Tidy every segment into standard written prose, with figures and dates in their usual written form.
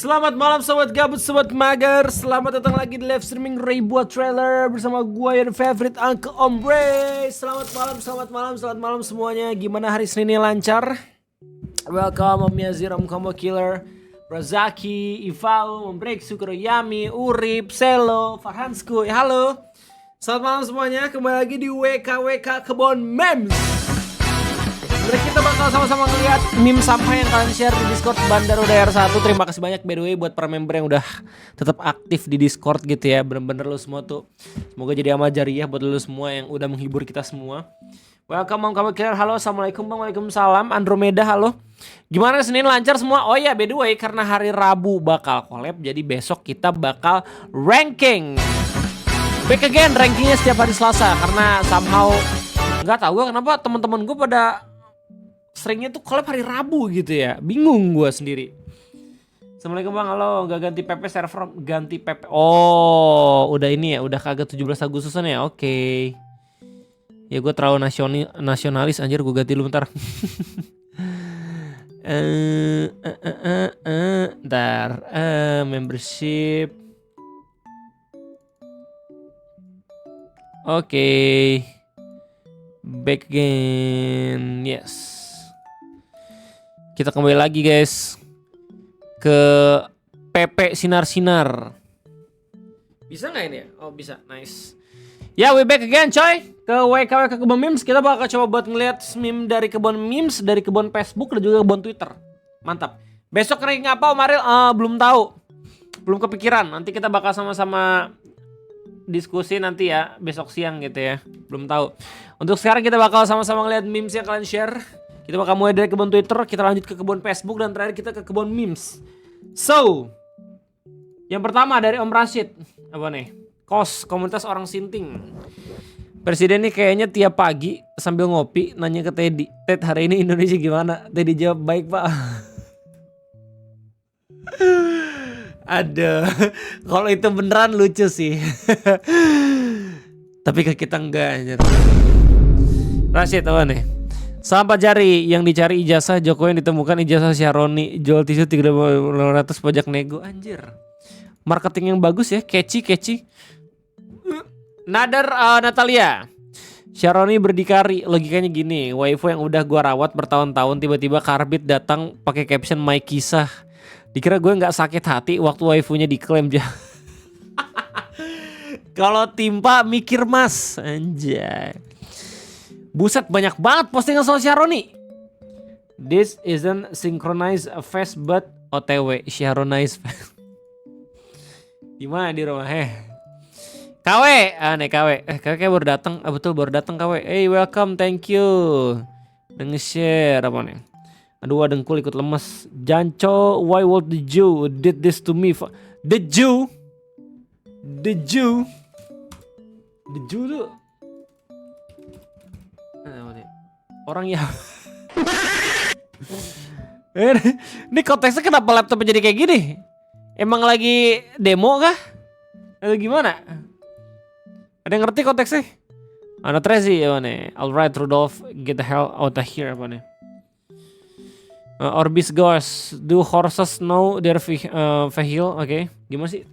Selamat malam sobat gabut, sobat mager. Selamat datang lagi di live streaming Ray buat trailer bersama gue your favorite Uncle Ombre. Selamat malam semuanya. Gimana hari Seninnya, lancar? Welcome Om Yazir, Om Combo Killer, Razaki, Ivau, Om Breaksu, Kuroyami, Urip, Selo, Farhansku. Halo. Selamat malam semuanya. Kembali lagi di WKWK Kebon Memes. Berarti kita bakal sama-sama ngeliat meme sampah yang kalian share di Discord Bandar Udayar 1. Terima kasih banyak by the way buat para member yang udah tetap aktif di Discord gitu ya. Bener-bener lu semua tuh semoga jadi amal jariah buat lu semua yang udah menghibur kita semua. Welcome kamu killer. Halo, assalamualaikum bang. Waalaikumsalam. Andromeda halo. Gimana Senin lancar semua? Oh ya by the way karena hari Rabu bakal collab, jadi besok kita bakal ranking. Back again rankingnya setiap hari Selasa karena somehow nggak tahu gue kenapa teman-teman gue pada seringnya tuh collab hari Rabu gitu ya. Bingung gue sendiri. Assalamualaikum bang, halo. Gak ganti PP server, ganti PP. Oh udah ini ya, udah kagak 17 Agustusan ya. Oke. Ya gue terlalu nasionalis anjir, gue ganti dulu bentar. Ntar membership. Oke. Back again. Yes. Kita kembali lagi guys ke PP Sinar-Sinar. Bisa nggak ini ya? Oh bisa, nice. Ya, we back again coy. Ke WKW ke Kebun Memes. Kita bakal coba buat ngeliat meme dari Kebun Memes, dari Kebun Facebook dan juga Kebun Twitter. Mantap. Besok ranking apa Om Aril? Belum tahu. Belum kepikiran. Nanti kita bakal sama-sama diskusi nanti ya, besok siang gitu ya. Belum tahu. Untuk sekarang kita bakal sama-sama ngeliat memes yang kalian share. Kita bakal mulai dari Kebun Twitter, kita lanjut ke Kebun Facebook, dan terakhir kita ke Kebun Memes. So, yang pertama dari Om Rashid. Apa nih? KOS, komunitas orang Sinting. Presiden nih kayaknya tiap pagi sambil ngopi nanya ke Teddy, Ted hari ini Indonesia gimana? Teddy jawab baik pak. Aduh, kalau itu beneran lucu sih. Tapi ke kita enggak anjir. Rashid apa nih? Sampah jari yang dicari ijazah Jokowi yang ditemukan ijazah Syaroni, jual tisu 3.500 pajak nego anjir. Marketing yang bagus ya, catchy. Nadar Natalia. Syaroni berdikari, logikanya gini, waifu yang udah gua rawat bertahun-tahun tiba-tiba Karbit datang pakai caption my kisah. Dikira gue nggak sakit hati waktu waifunya diklaim ya. Kalau timpa mikir mas, anjay. Buset banyak banget postingan soal Syaroni. This isn't synchronized face but OTW synchronized face. Gimana di rumah? KW, nih KW. KW baru datang. Betul baru datang KW. Hey welcome, thank you. Udah nge-share apa nih? Aduh dengkul ikut lemes. Janco, why would the Jew did this to me? The Jew tuh orang ya. Ini konteksnya kenapa laptopnya jadi kayak gini? Emang lagi demo kah? Atau gimana? Ada yang ngerti konteksnya? Ada Tracy apa nih? Alright Rudolph, get the hell out of here apa nih? Orbis Ghost, do horses know their vehicle? Oke, gimana sih?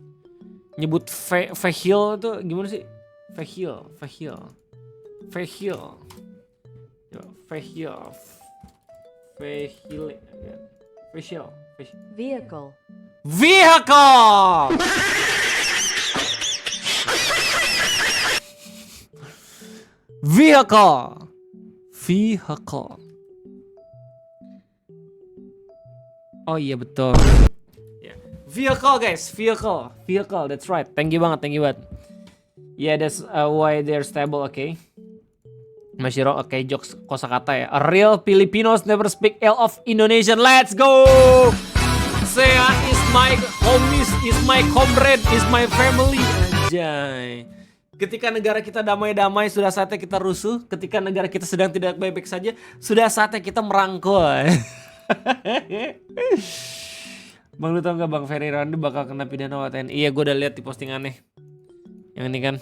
Nyebut vehicle tuh gimana sih? Vehicle. Vehicle. Oh iya betul. Yeah. Vehicle guys, vehicle, that's right. Thank you banget. Yeah, that's why they're stable, okay. Mashiro, okay, jokes kosakata ya. A real Filipinos never speak ill of Indonesian. Let's go. Saya is my homies, is my comrade, is my family. Anjay. Ketika negara kita damai-damai, sudah saatnya kita rusuh. Ketika negara kita sedang tidak baik-baik saja, sudah saatnya kita merangkul. Bang, lu tau gak Bang Ferry Randi bakal kena pidana WTN? Iya, gue udah lihat di postingannya. Yang ini kan,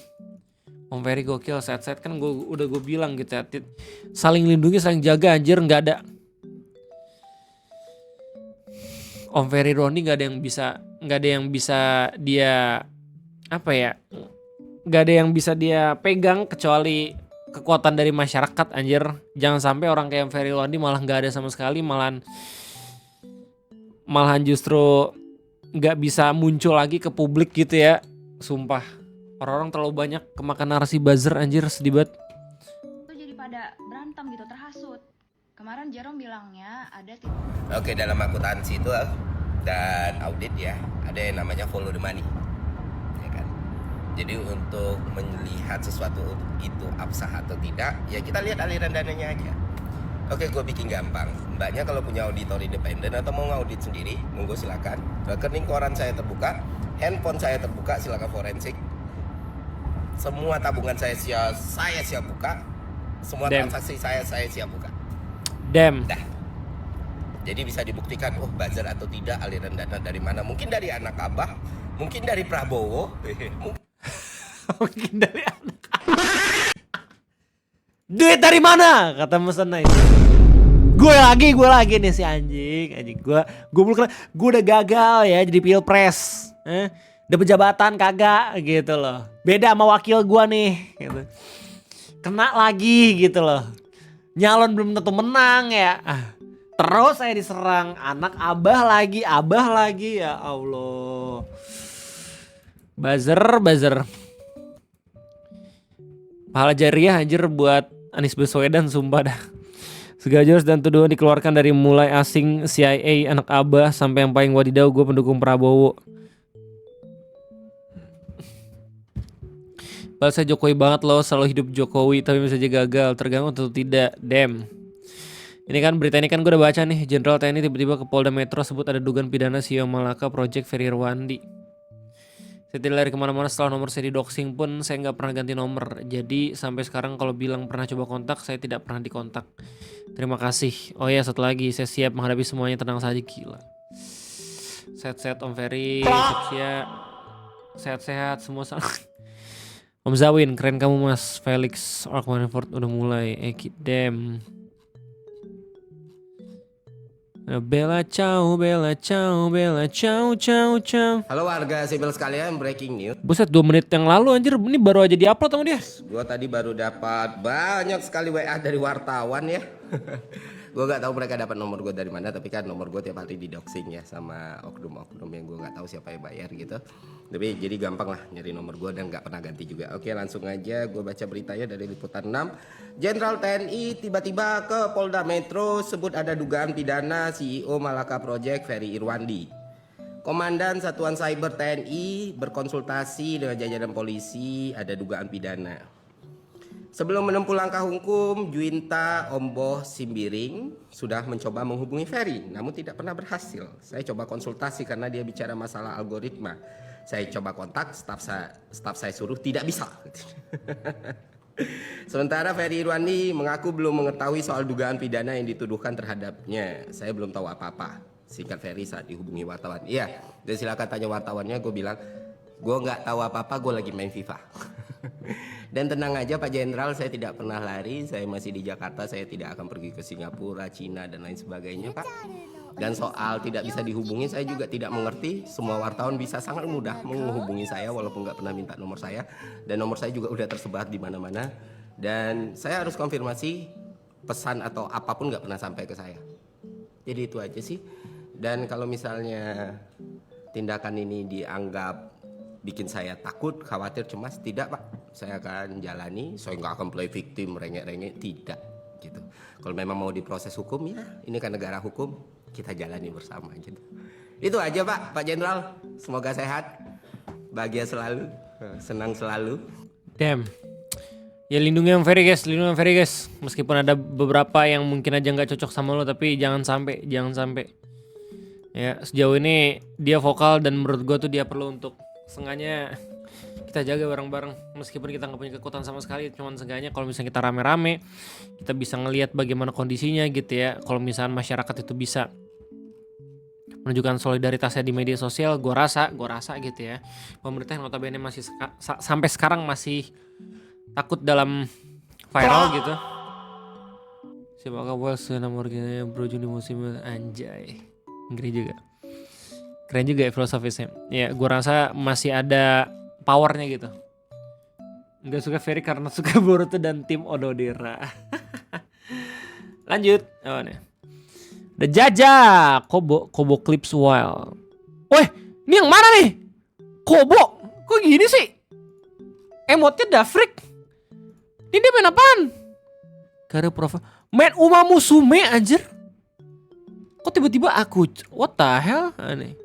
Om Ferry gokil, set kan udah gue bilang gitu ya. Saling lindungi, saling jaga anjir, nggak ada. Om Ferry Randi nggak ada yang bisa dia apa ya? Nggak ada yang bisa dia pegang kecuali kekuatan dari masyarakat anjir. Jangan sampai orang kayak Ferry Randi malah nggak ada sama sekali, malahan justru nggak bisa muncul lagi ke publik gitu ya. Sumpah. Orang-orang terlalu banyak kemakan narasi buzzer anjir, sedih banget. Itu jadi pada berantem gitu, terhasut. Kemarin Jerome bilangnya ada Oke, dalam akuntansi itu dan audit ya, ada yang namanya follow the money, ya kan. Jadi untuk melihat sesuatu itu absah atau tidak, ya kita lihat aliran dananya aja. Oke, gue bikin gampang. Mbaknya kalau punya auditor independen atau mau ngaudit sendiri, monggo silakan. Rekening koran saya terbuka, handphone saya terbuka, silakan forensik. Semua tabungan saya siap buka, semua transaksi saya siap buka. Dah. Jadi bisa dibuktikan, buzzer atau tidak, aliran dana dari mana? Mungkin dari anak Abah, mungkin dari Prabowo, mungkin dari anak. Duit dari mana? Kata Mesena itu. Gue lagi nih si anjing. Gue udah gagal ya jadi pilpres. Dapet jabatan kagak gitu loh. Beda sama wakil gue nih. Gitu. Kena lagi gitu loh. Nyalon belum tentu menang ya. Terus saya diserang anak abah lagi ya Allah. Buzzer. Pahala jariah anjir buat Anies Baswedan sumpah dah. Segala jurus dan tuduhan dikeluarkan dari mulai asing CIA anak abah sampai yang paling wadidaw gue pendukung Prabowo. Bahasa Jokowi banget loh, selalu hidup Jokowi tapi bisa aja gagal, terganggu atau tidak. Damn. Ini kan berita ini kan gue udah baca nih. Jenderal TNI tiba-tiba ke Polda Metro sebut ada dugaan pidana CEO Malaka Project Ferry Irwandi. Saya tidak lari kemana-mana setelah nomor saya di doxing pun saya nggak pernah ganti nomor. Jadi sampai sekarang kalau bilang pernah coba kontak, saya tidak pernah dikontak. Terima kasih. Oh ya, satu lagi, saya siap menghadapi semuanya, tenang saja. Gila. Sehat-sehat Om Ferry, siap-siap. Sehat-sehat semua salah. Om Zawin, keren kamu Mas. Felix Arkmanford udah mulai. Damn. Bella ciao. Halo warga sipil sekalian, breaking news. Buset, 2 menit yang lalu anjir, ini baru aja diupload sama dia. Gua tadi baru dapat banyak sekali WA dari wartawan ya. Gue gak tahu mereka dapat nomor gue dari mana, tapi kan nomor gue tiap hari di doxing ya sama oknum-oknum yang gue gak tahu siapa yang bayar gitu. Tapi jadi gampang lah nyari nomor gue dan gak pernah ganti juga. Oke, langsung aja gue baca beritanya dari Liputan 6. Jenderal TNI tiba-tiba ke Polda Metro sebut ada dugaan pidana CEO Malaka Project Ferry Irwandi. Komandan Satuan Cyber TNI berkonsultasi dengan jajaran polisi, ada dugaan pidana. Sebelum menempuh langkah hukum, Juwinta Omboh Simbiring sudah mencoba menghubungi Ferry, namun tidak pernah berhasil. Saya coba konsultasi karena dia bicara masalah algoritma. Saya coba kontak, staf saya suruh tidak bisa. Sementara Ferry Irwandi mengaku belum mengetahui soal dugaan pidana yang dituduhkan terhadapnya. Saya belum tahu apa-apa. Singkat Ferry saat dihubungi wartawan. Iya, dan silakan tanya wartawannya. Gue bilang, gue nggak tahu apa-apa, gue lagi main FIFA. Dan tenang aja Pak Jenderal, saya tidak pernah lari, saya masih di Jakarta, saya tidak akan pergi ke Singapura, Cina dan lain sebagainya Pak. Dan soal tidak bisa dihubungi, saya juga tidak mengerti. Semua wartawan bisa sangat mudah menghubungi saya walaupun nggak pernah minta nomor saya. Dan nomor saya juga udah tersebar di mana-mana. Dan saya harus konfirmasi pesan atau apapun nggak pernah sampai ke saya. Jadi itu aja sih. Dan kalau misalnya tindakan ini dianggap bikin saya takut, khawatir, cemas, tidak Pak. Saya akan jalani, saya nggak akan play victim, rengek-rengek, tidak gitu. Kalau memang mau diproses hukum ya, ini kan negara hukum, kita jalani bersama gitu. Itu aja Pak Jenderal. Semoga sehat, bahagia selalu, senang selalu. Damn. Ya lindungi yang Ferry guys, Meskipun ada beberapa yang mungkin aja nggak cocok sama lo, tapi jangan sampai. Ya sejauh ini dia vokal dan menurut gue tuh dia perlu untuk seenggaknya kita jaga bareng-bareng. Meskipun kita nggak punya kekuatan sama sekali, cuman seenggaknya kalau misalnya kita rame-rame, kita bisa ngelihat bagaimana kondisinya gitu ya. Kalau misalnya masyarakat itu bisa menunjukkan solidaritasnya di media sosial, gue rasa gitu ya. Pemerintah yang notabene masih sampai sekarang masih takut dalam viral gitu. Siapa kabar nomor gini bro di musim anjay. Ngeri juga. Keren juga ya filosofisnya. Ya gue rasa masih ada powernya gitu. Gak suka Ferry karena suka Boruto dan tim Ododera. Lanjut. Oh nih. The Jaja Kobo Clips Wild. Woi, ini yang mana nih? Kobo, kok gini sih? Emotnya Dafrik. Ini dia main apaan? Karir profil. Men Uma Musume anjir. Kok tiba-tiba aku? What the hell? Aneh.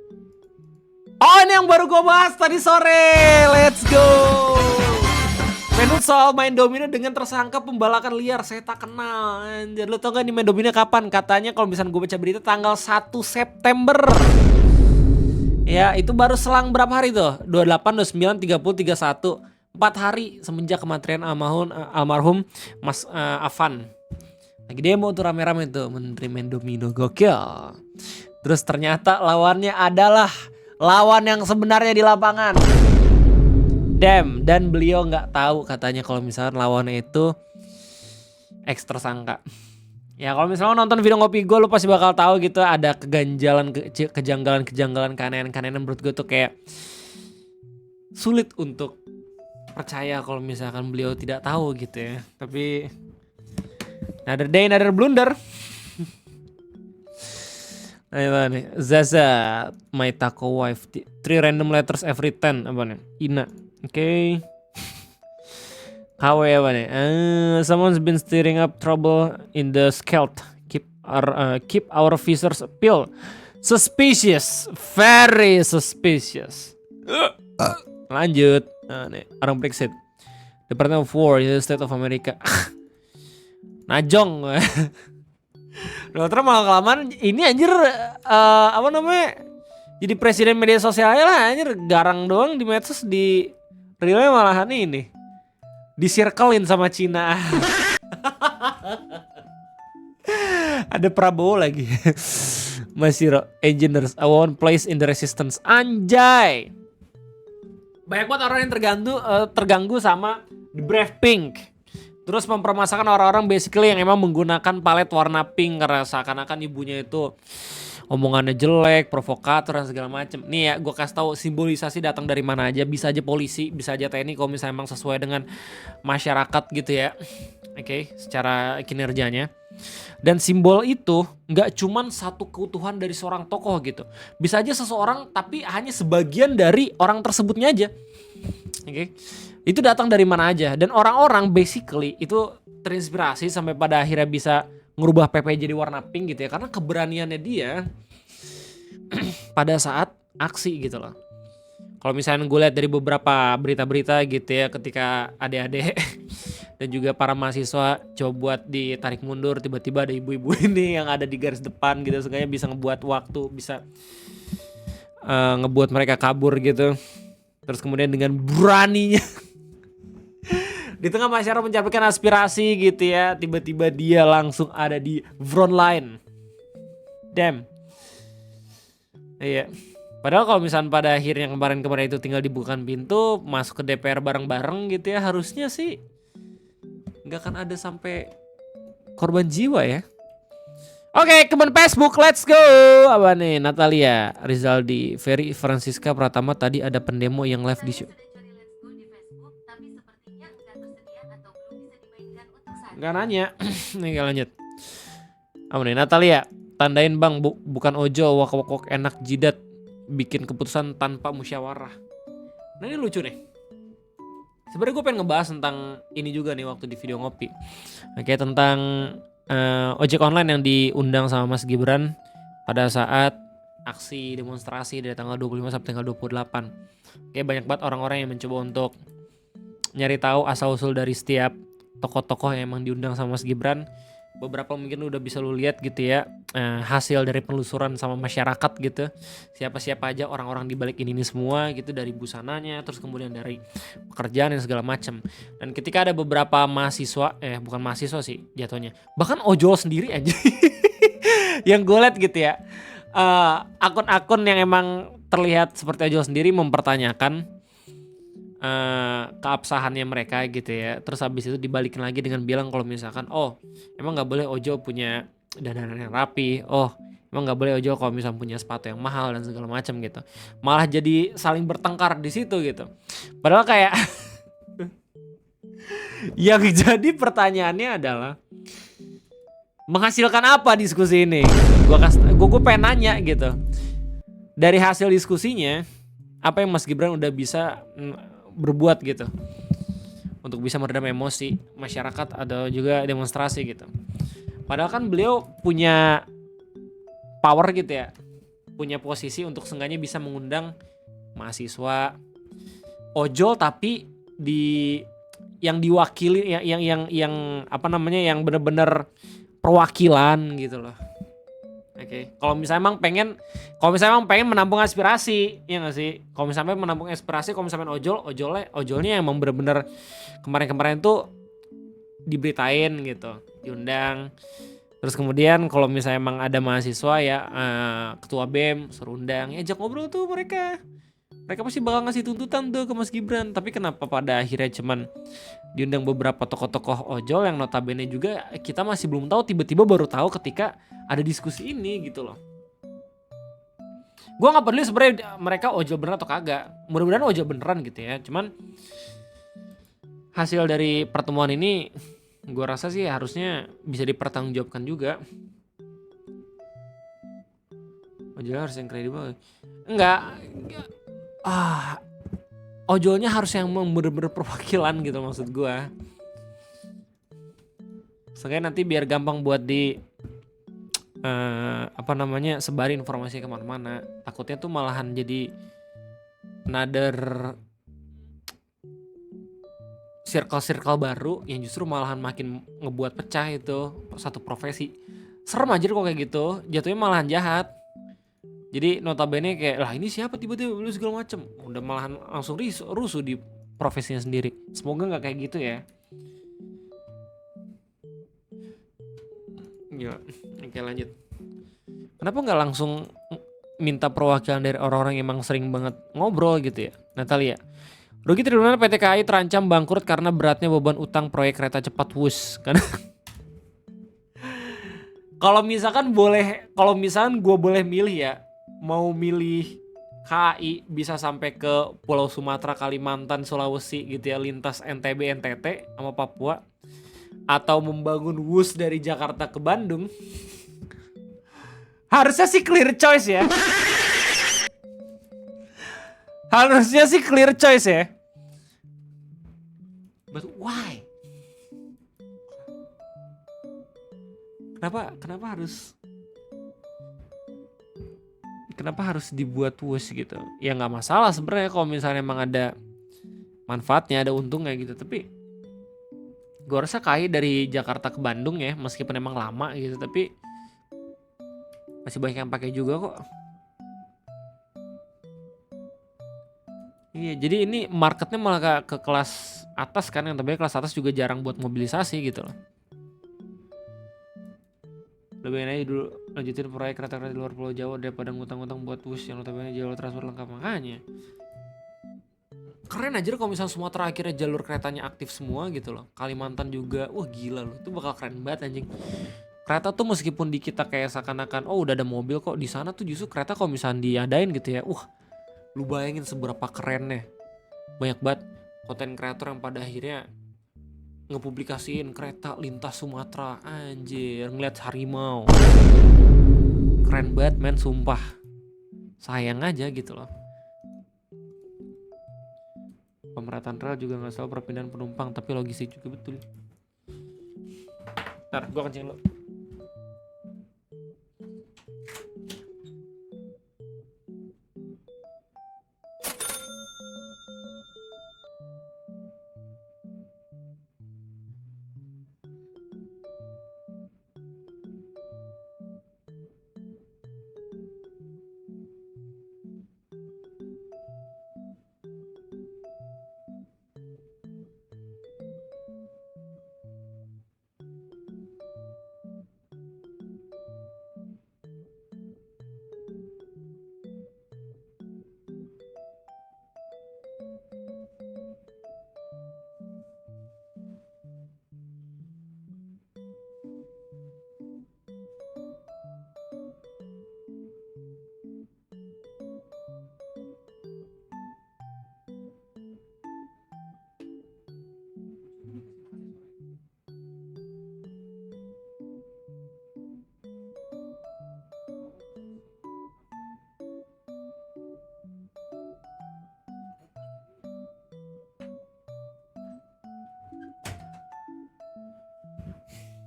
Oh ini yang baru gue bahas tadi sore. Let's go. Menurut soal main domino dengan tersangka pembalakan liar. Saya tak kenal. Anjir, lo tau gak nih main domino kapan? Katanya kalau misalnya gue baca berita tanggal 1 September. Ya itu baru selang berapa hari tuh? 28, 29, 30, 31. 4 hari semenjak kematian almarhum Mas Afan. Lagi demo tuh rame-rame tuh Menteri main domino. Gokil. Terus ternyata lawannya adalah lawan yang sebenarnya di lapangan. Dan beliau nggak tahu katanya kalau misalnya lawannya itu ex tersangka. Ya kalau misalnya nonton video ngopi gue lu pasti bakal tahu gitu ada kejanggalan keanehan menurut gue tuh kayak sulit untuk percaya kalau misalkan beliau tidak tahu gitu ya. Tapi another day another blunder. Ayo nih Zaza my taco wife 3 random letters every 10 apa nih Ina. Oke. KW apa nih? Someone's been stirring up trouble in the Skelt. Keep our visitors appeal. Suspicious, very suspicious. Lanjut. Nih, orang Brexit. Department of War, United States of America. Najong. Dokter malah kelamaan. Ini anjir apa namanya? Jadi presiden media sosial lah anjir, garang doang di medsos, di realnya malahan ini di-circlein sama Cina. Ada Prabowo lagi. Masiro engineers I want place in the resistance. Anjay. Banyak banget orang yang terganggu sama The Brave Pink. Terus mempermasalahkan orang-orang basically yang emang menggunakan palet warna pink karena seakan-akan ibunya itu omongannya jelek, provokator dan segala macem. Nih ya, gue kasih tahu simbolisasi datang dari mana aja. Bisa aja polisi, bisa aja TNI kalau misalnya emang sesuai dengan masyarakat gitu ya. Oke, secara kinerjanya. Dan simbol itu nggak cuman satu keutuhan dari seorang tokoh gitu. Bisa aja seseorang tapi hanya sebagian dari orang tersebutnya aja. Oke, itu datang dari mana aja. Dan orang-orang basically itu terinspirasi sampai pada akhirnya bisa ngerubah PP jadi warna pink gitu ya, karena keberaniannya dia pada saat aksi gitu loh. Kalau misalnya gue lihat dari beberapa berita-berita gitu ya, ketika adik-adik dan juga para mahasiswa coba buat ditarik mundur, tiba-tiba ada ibu-ibu ini yang ada di garis depan gitu, seenggaknya bisa ngebuat waktu, bisa ngebuat mereka kabur gitu. Terus kemudian dengan beraninya di tengah masyarakat mencapai aspirasi gitu ya, tiba-tiba dia langsung ada di front line. Damn. Iya. Padahal kalau misalnya pada akhirnya kemarin-kemarin itu tinggal dibukakan pintu, masuk ke DPR bareng-bareng gitu ya, harusnya sih nggak akan ada sampai korban jiwa ya. Oke, kembali Facebook, let's go. Apa nih? Natalia, Rizaldi, Ferry, Francisca Pratama, tadi ada pendemo yang live di show. Gak nanya. Nih lanjut. Apa nih? Natalia, tandain bang, bukan ojo, wak-wak enak jidat, bikin keputusan tanpa musyawarah. Nah ini lucu nih. Sebenarnya gue pengen ngebahas tentang ini juga nih waktu di video ngopi. Oke, tentang ojek online yang diundang sama Mas Gibran pada saat aksi demonstrasi dari tanggal 25 sampai tanggal 28. Oke, banyak banget orang-orang yang mencoba untuk nyari tahu asal-usul dari setiap tokoh-tokoh yang emang diundang sama Mas Gibran. Beberapa mungkin udah bisa lu lihat gitu ya, hasil dari penelusuran sama masyarakat gitu. Siapa-siapa aja orang-orang di balik ini semua gitu, dari busananya, terus kemudian dari pekerjaan dan segala macam. Dan ketika ada beberapa mahasiswa, bukan mahasiswa sih jatuhnya, bahkan ojol sendiri aja yang gue lihat gitu ya, akun-akun yang emang terlihat seperti ojol sendiri mempertanyakan keabsahannya mereka gitu ya. Terus habis itu dibalikin lagi dengan bilang kalau misalkan emang nggak boleh ojol punya dandanan yang rapi, emang nggak boleh ojol kalau misalnya punya sepatu yang mahal dan segala macam gitu. Malah jadi saling bertengkar di situ gitu. Padahal kayak yang jadi pertanyaannya adalah menghasilkan apa diskusi ini? Gue pengen nanya gitu. Dari hasil diskusinya, apa yang Mas Gibran udah bisa berbuat gitu untuk bisa meredam emosi masyarakat atau juga demonstrasi gitu. Padahal kan beliau punya power gitu ya, punya posisi untuk seenggaknya bisa mengundang mahasiswa ojol, tapi di yang diwakili yang apa namanya, yang benar-benar perwakilan gitu loh. Oke. Kalau misalnya emang pengen menampung aspirasi, ya nggak sih? Kalau misalnya menampung aspirasi, kalau misalnya ojolnya emang bener-bener kemarin-kemarin tuh diberitain gitu, diundang. Terus kemudian kalau misalnya emang ada mahasiswa ya, ketua BEM suruh undang, ya ajak ngobrol tuh mereka. Mereka pasti bakal ngasih tuntutan tuh ke Mas Gibran. Tapi kenapa pada akhirnya cuman diundang beberapa tokoh-tokoh ojol yang notabene juga kita masih belum tahu, tiba-tiba baru tahu ketika ada diskusi ini gitu loh. Gua nggak peduli sebenarnya mereka ojol beneran atau kagak. Mudah-mudahan ojol beneran gitu ya. Cuman hasil dari pertemuan ini gua rasa sih harusnya bisa dipertanggungjawabkan juga. Ojol harus yang kredibel. Enggak. Ojolnya harus yang bener-bener perwakilan gitu maksud gua. Seenggaknya nanti biar gampang buat di sebarin informasi kemana-mana. Takutnya tuh malahan jadi another circle baru yang justru malahan makin ngebuat pecah itu satu profesi. Serem aja kok kayak gitu, jatuhnya malahan jahat. Jadi notabene kayak, lah ini siapa tiba-tiba lu segala macem, udah malahan langsung rusuh di profesinya sendiri. Semoga nggak kayak gitu ya. Gila. Oke, lanjut. Kenapa nggak langsung minta perwakilan dari orang-orang yang emang sering banget ngobrol gitu ya? Natalia. Rugi triliunan PT KAI terancam bangkrut karena beratnya beban utang proyek kereta cepat Wus. Karena kalau misalkan gue boleh milih ya, mau milih KAI bisa sampai ke Pulau Sumatera, Kalimantan, Sulawesi gitu ya, lintas NTB, NTT sama Papua, atau membangun Wus dari Jakarta ke Bandung, harusnya sih clear choice ya. Harusnya sih clear choice ya. But why? Kenapa harus dibuat Wus gitu? Ya nggak masalah sebenarnya kalau misalnya emang ada manfaatnya, ada untungnya gitu. Tapi gue rasa KAI dari Jakarta ke Bandung ya, meskipun emang lama gitu, tapi masih banyak yang pakai juga kok. Iya, jadi ini marketnya malah ke kelas atas kan, yang terbaik kelas atas juga jarang buat mobilisasi gitu loh. Lebih enak dulu lanjutin proyek kereta-kereta di luar Pulau Jawa daripada ngutang-ngutang buat Wus yang notabene jalur transfer lengkap. Makanya keren aja kalau misalnya Sumatera akhirnya jalur keretanya aktif semua gitu loh. Kalimantan juga, wah gila loh, itu bakal keren banget anjing. Kereta tuh meskipun di kita kayak seakan-akan udah ada mobil kok, di sana tuh justru kereta kalau misalnya diadain gitu ya, lu bayangin seberapa kerennya. Banyak banget konten kreator yang pada akhirnya ngepublikasiin kereta lintas Sumatera, anjir, ngeliat harimau. Keren banget men, sumpah. Sayang aja gitu loh. Pemerataan rel juga gak selalu perpindahan penumpang, tapi logistik juga betul. Ntar gue kencing lo.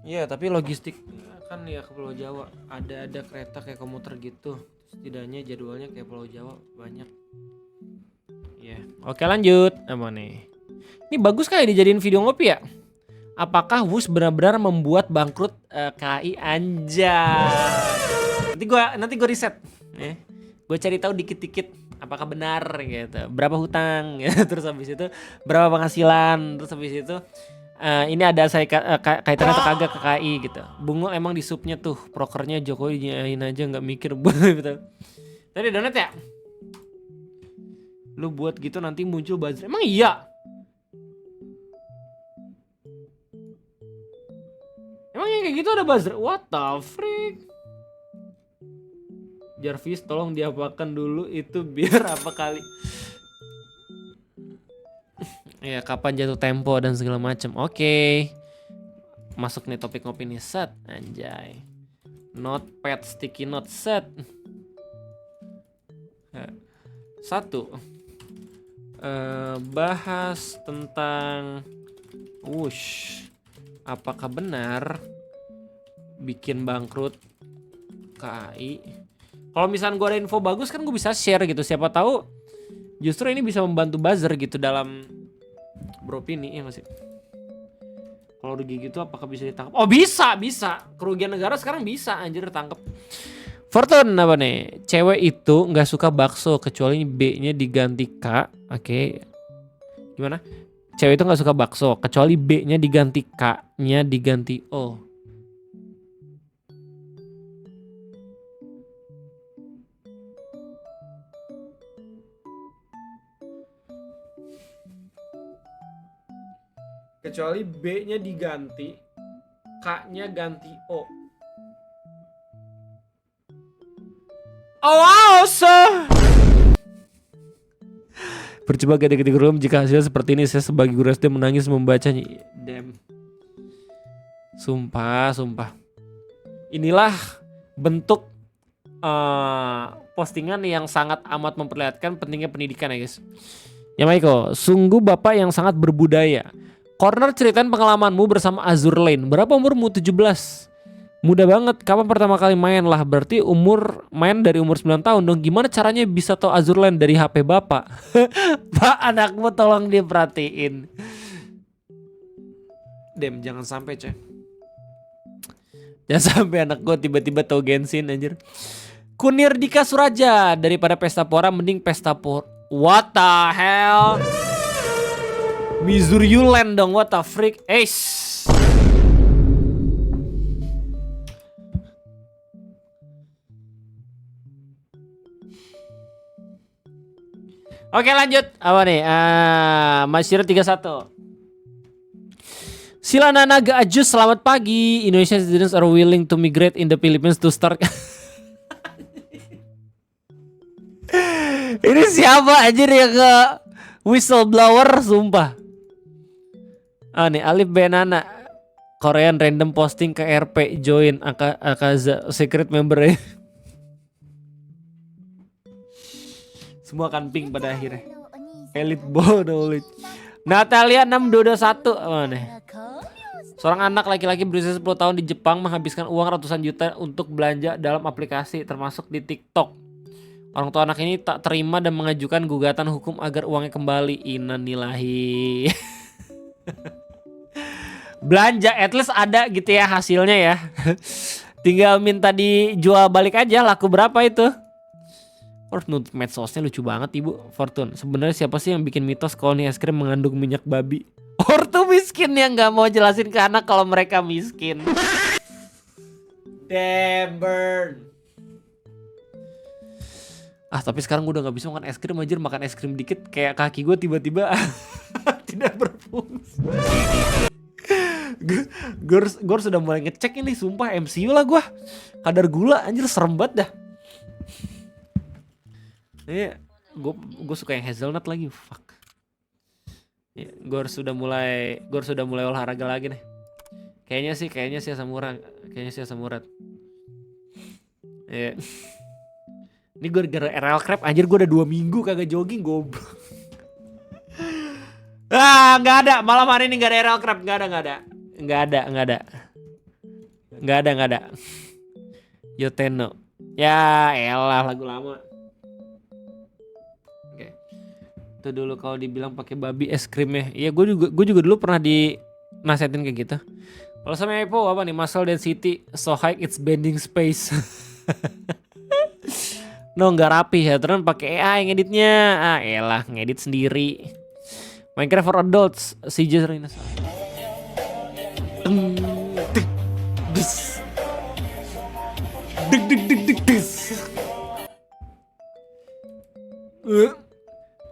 Iya, tapi logistik kan ya ke Pulau Jawa ada kereta kayak komuter gitu. Setidaknya jadwalnya kayak Pulau Jawa banyak. Iya. Oke, lanjut. Apa nih? Ini bagus kali dijadiin video ngopi ya? Apakah Wus benar-benar membuat bangkrut KAI anjay? Nanti gua riset. Gue cari tahu dikit-dikit apakah benar gitu. Berapa hutang gitu. Terus habis itu berapa penghasilan. Terus habis itu ini ada saya kaitannya atau kagak ke KAI gitu. Bungul emang di subnya tuh prokernya Jokowi nyain aja nggak mikir gitu. Tadi donat ya? Lu buat gitu nanti muncul buzzer. Emang iya? Emang yang kayak gitu ada buzzer? What the freak? Jarvis tolong diapakan dulu itu biar apa kali. Ya kapan jatuh tempo dan segala macam. Oke. Masuk nih topik ngopi nih set anjay. Notepad sticky note set. Satu. Bahas tentang wush. Apakah benar bikin bangkrut KAI? Kalau misalnya gue ada info bagus kan gue bisa share gitu. Siapa tahu justru ini bisa membantu buzzer gitu dalam beropini ya masih. Kalau rugi gitu apakah bisa ditangkap? Oh bisa. Kerugian negara sekarang bisa anjir ditangkap. Fortune apa nih? Cewek itu nggak suka bakso kecuali B-nya diganti K. Oke. Gimana? Cewek itu nggak suka bakso kecuali B-nya diganti K-nya diganti O. Kecuali B-nya diganti, K-nya ganti O. Oh wow, percoba gede-gede room jika hasilnya seperti ini. Saya sebagai guru SD menangis membacanya. Damn. Sumpah. Inilah bentuk postingan yang sangat amat memperlihatkan pentingnya pendidikan ya guys. Ya Maiko, sungguh bapak yang sangat berbudaya. Corner ceritain pengalamanmu bersama Azur Lane. Berapa umurmu? 17. Muda banget. Kapan pertama kali main lah? Berarti main dari umur 9 tahun dong. Gimana caranya bisa tahu Azur Lane dari HP bapak? Pak, anakmu tolong diperhatiin. Dem, jangan sampai coy. Jangan sampai anak gue tiba-tiba tahu Genshin anjir. Kunir Dika Suraja. Daripada pesta pora mending pesta por. What the hell? Mizuryuland dong, what the freak. Ace. Oke lanjut. Apa nih? Masyir 31. Sila Nanaga Ajus, selamat pagi. Indonesian students are willing to migrate in the Philippines to start. Ini siapa anjir yang ke whistleblower sumpah. Nih Alif Benana Korean random posting ke RP join Akaza secret member ya. Semua kan pink pada akhirnya. Elite ball knowledge. Natalia 6221 nih. Seorang anak laki-laki berusia 10 tahun di Jepang menghabiskan uang ratusan juta untuk belanja dalam aplikasi termasuk di TikTok. Orang tua anak ini tak terima dan mengajukan gugatan hukum agar uangnya kembali. Innalillahi. Belanja at least ada gitu ya hasilnya ya. Tinggal minta dijual balik aja. Laku berapa itu? Harus nutup medsosnya lucu banget ibu Fortune. Sebenarnya siapa sih yang bikin mitos kalau nih es krim mengandung minyak babi? Ortu miskin yang nggak mau jelasin ke anak kalau mereka miskin. Damn burn. Tapi sekarang gue udah nggak bisa makan es krim anjir. Makan es krim dikit kayak kaki gue tiba-tiba tidak berfungsi. Gue sudah mulai ngecek ini sumpah MCU lah gue. Kadar gula anjir serem banget dah. Gue suka yang hazelnut lagi. Fuck. Gue sudah mulai olahraga lagi nih. Kayaknya sih asam urat. Ini gue gara RL crab anjir gue udah 2 minggu kagak jogging goblok. Nggak ada malam hari ini nggak ada RL crab nggak ada. Nggak ada. Yoteno. Ya elah lagu lama. Oke. Itu dulu kalau dibilang pakai babi es krimnya. Iya gue juga dulu pernah dinasihatin kayak gitu. Kalau sama Epo apa nih? Muscle density so high it's bending space. No nggak rapi ya. Terus pakai AI ngeditnya. Ah elah ngedit sendiri. Minecraft for adults. CJ Serena.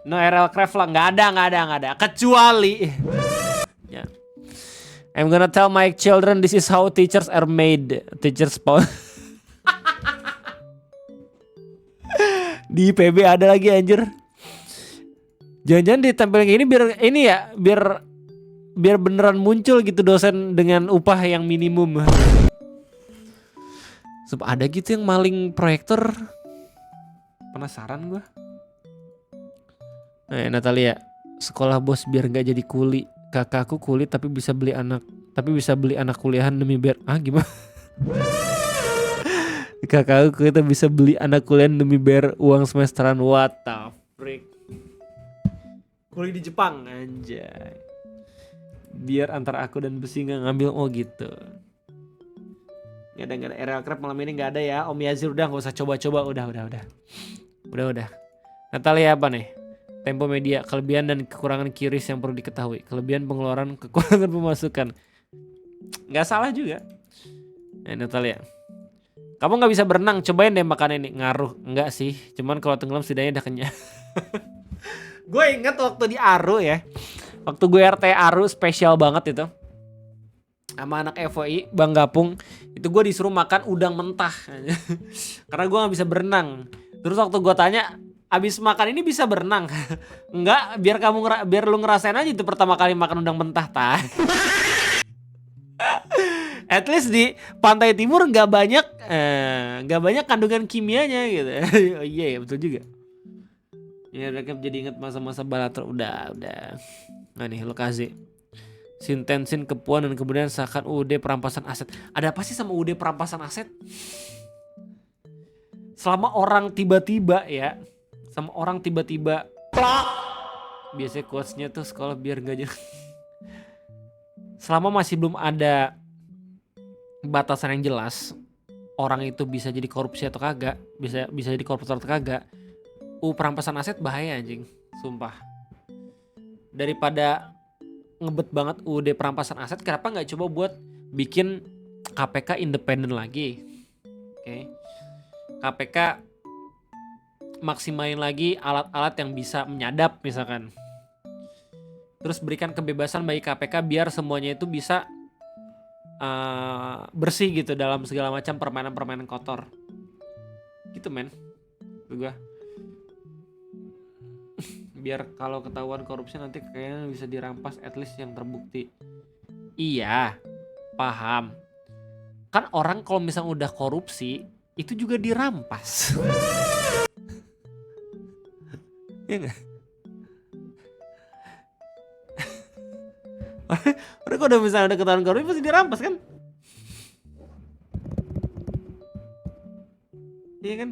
No RL Craft lah, nggak ada. Kecuali, ya. I'm gonna tell my children this is how teachers are made. Teachers di IPB ada lagi anjir. Jangan-jangan ditempel kayak ini biar ini ya, biar beneran muncul gitu dosen dengan upah yang minimum. Sebab ada gitu yang maling proyektor. Penasaran gua. Natalia, sekolah bos biar nggak jadi kuli. Kakakku kuli tapi bisa beli anak kuliahan demi biar gimana? Kakakku kita bisa beli anak kuliahan demi bayar uang semesteran. What the freak? Kuliah di Jepang anjay. Biar antara aku dan besi nggak ngambil gitu. Nggak ada RL Crab malam ini nggak ada ya. Om Yazir udah nggak usah coba-coba udah. Natalia apa nih? Tempo media, kelebihan dan kekurangan QRIS yang perlu diketahui. Kelebihan pengeluaran, kekurangan pemasukan. Nggak salah juga. Natalia, kamu nggak bisa berenang, cobain deh makan ini. Ngaruh, enggak sih. Cuman kalau tenggelam setidaknya udah kenyang. Gue inget waktu di Aru ya. Waktu gue RT Aru spesial banget itu. Sama anak FOI, Bang Gapung. Itu gue disuruh makan udang mentah. Karena gue gak bisa berenang. Terus waktu gue tanya, abis makan ini bisa berenang? Enggak, biar lu ngerasain aja itu pertama kali makan udang mentah. At least di pantai timur gak banyak kandungan kimianya gitu. Oh iya ya, betul juga. Ya mereka jadi inget masa-masa Balatro. Udah. Nah nih lokasi Sintensin kepuan dan kemudian seakan UUD perampasan aset. Ada apa sih sama UUD perampasan aset? Selama orang tiba-tiba biasanya quotesnya tuh sekolah biar gak jadi. Selama masih belum ada batasan yang jelas, orang itu bisa jadi korupsi atau kagak, bisa jadi koruptor atau kagak. Perampasan aset bahaya anjing, sumpah. Daripada ngebet banget UUD perampasan aset, kenapa nggak coba buat bikin KPK independen lagi? Oke. KPK maksimalin lagi alat-alat yang bisa menyadap misalkan. Terus berikan kebebasan bagi KPK biar semuanya itu bisa bersih gitu dalam segala macam permainan-permainan kotor. Gitu men. Gue biar kalau ketahuan korupsi nanti kayaknya bisa dirampas at least yang terbukti. Iya, paham. Kan orang kalau misalnya udah korupsi itu juga dirampas. Iya gak? Orang kalau udah misalnya udah ketahuan korupsi pasti dirampas kan? Iya kan?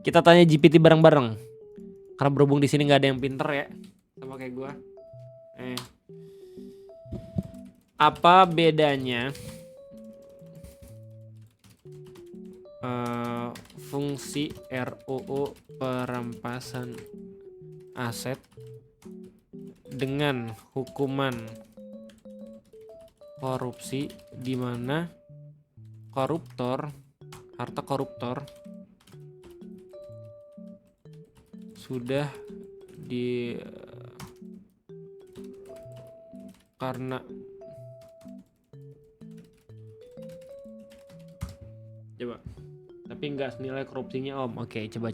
Kita tanya GPT bareng-bareng. Karena berhubung di sini nggak ada yang pinter ya, sama kayak gue. Apa bedanya fungsi RUU perampasan aset dengan hukuman korupsi, di mana harta koruptor sudah karena coba tapi nggak senilai korupsinya om. Oke, coba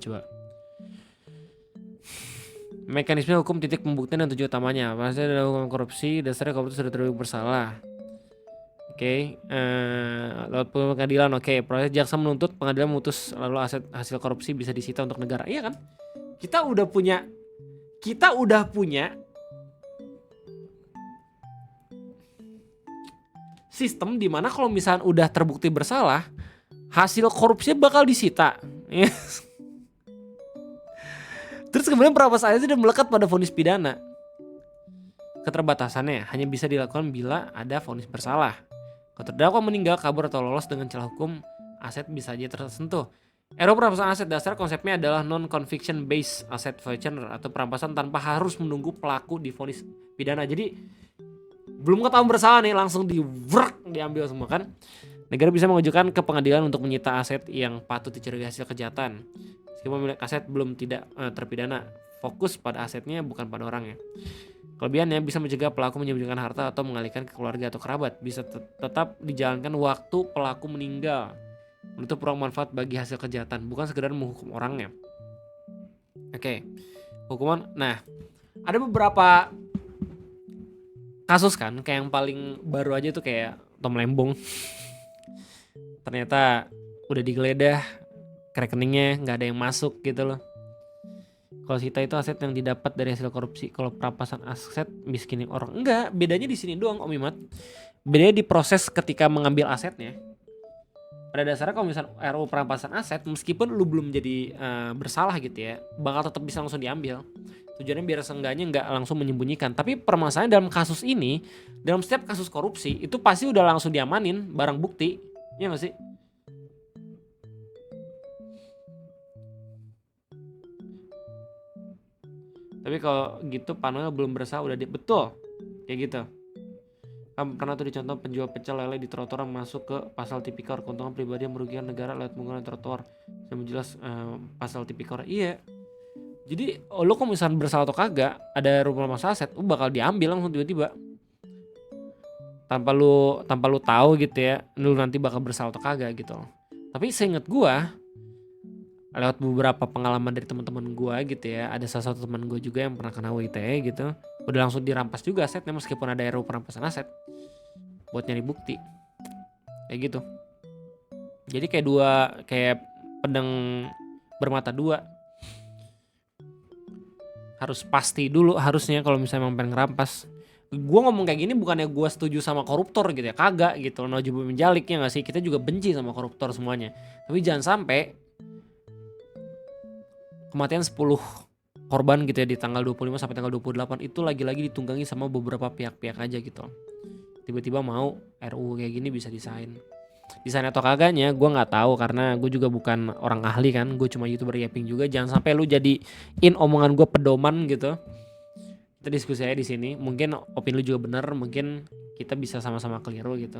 mekanisme hukum titik pembuktian dan tujuan utamanya. Pasti ada hukuman korupsi, dasarnya koruptor sudah terbukti bersalah. Oke, lewat pengadilan. Oke, proses jaksa menuntut, pengadilan memutus, lalu hasil korupsi bisa disita untuk negara. Iya kan? Kita udah punya sistem di mana kalau misalnya udah terbukti bersalah, hasil korupsinya bakal disita. Terus kemudian perampasan aset itu melekat pada vonis pidana. Keterbatasannya hanya bisa dilakukan bila ada vonis bersalah. Kalau terdakwa meninggal, kabur atau lolos dengan celah hukum, aset bisa saja tersentuh. RUU perampasan aset dasar konsepnya adalah non-conviction based asset forfeiture atau perampasan tanpa harus menunggu pelaku divonis pidana. Jadi belum ketahuan bersalah nih langsung diambil semua kan. Negara bisa mengajukan ke pengadilan untuk menyita aset yang patut dicurigai hasil kejahatan. Meskipun pemilik aset belum tidak terpidana, fokus pada asetnya bukan pada orangnya. Kelebihannya bisa mencegah pelaku menyembunyikan harta atau mengalihkan ke keluarga atau kerabat. Bisa tetap dijalankan waktu pelaku meninggal. Menutup ruang manfaat bagi hasil kejahatan, bukan sekedar menghukum orangnya. Oke. Hukuman. Nah, ada beberapa kasus kan, kayak yang paling baru aja tuh kayak Tom Lembong. Ternyata udah digeledah, ke rekeningnya nggak ada yang masuk gitu loh. Kalau sita itu aset yang didapat dari hasil korupsi. Kalau perampasan aset miskinin orang, enggak. Bedanya di sini doang Om Imat. Bedanya di proses ketika mengambil asetnya. Pada dasarnya kalau misalnya RUU perampasan aset, meskipun lu belum jadi bersalah gitu ya, bakal tetap bisa langsung diambil. Tujuannya biar seenggaknya nggak langsung menyembunyikan. Tapi permasalahan dalam kasus ini, dalam setiap kasus korupsi itu pasti udah langsung diamanin barang bukti. Iya gak sih? Tapi kalau gitu panel belum bersalah udah betul kayak gitu. Kan pernah tuh dicontoh penjual pecel lele di trotoar masuk ke pasal tipikor keuntungan pribadi yang merugikan negara lewat menggunakan trotoar. Saya menjelas pasal tipikor. Iya. Jadi lo kalau misalnya bersalah atau kagak ada rumah masalah aset, lo bakal diambil langsung tiba-tiba. Tanpa lu tahu gitu ya, lu nanti bakal bersalah atau kagak gitu. Tapi seinget gua lewat beberapa pengalaman dari teman-teman gua gitu ya, ada salah satu teman gua juga yang pernah kena WITE gitu, udah langsung dirampas juga asetnya meskipun ada RUU perampasan aset buat nyari bukti kayak gitu. Jadi kayak pedang bermata dua, harus pasti dulu harusnya kalau misalnya emang pengen ngerampas. Gue ngomong kayak gini bukannya gue setuju sama koruptor gitu ya, kagak gitu. Nauzubillah min dzalik, ya nggak sih, kita juga benci sama koruptor semuanya. Tapi jangan sampai kematian 10 korban gitu ya di tanggal 25 sampai tanggal 28 itu lagi-lagi ditunggangi sama beberapa pihak-pihak aja gitu. Tiba-tiba mau RUU kayak gini bisa disain atau kagaknya gue nggak tahu karena gue juga bukan orang ahli kan, gue cuma YouTuber yaping juga. Jangan sampai lu jadiin omongan gue pedoman gitu. Kita diskusi aja di sini. Mungkin opini lu juga benar, mungkin kita bisa sama-sama keliru gitu.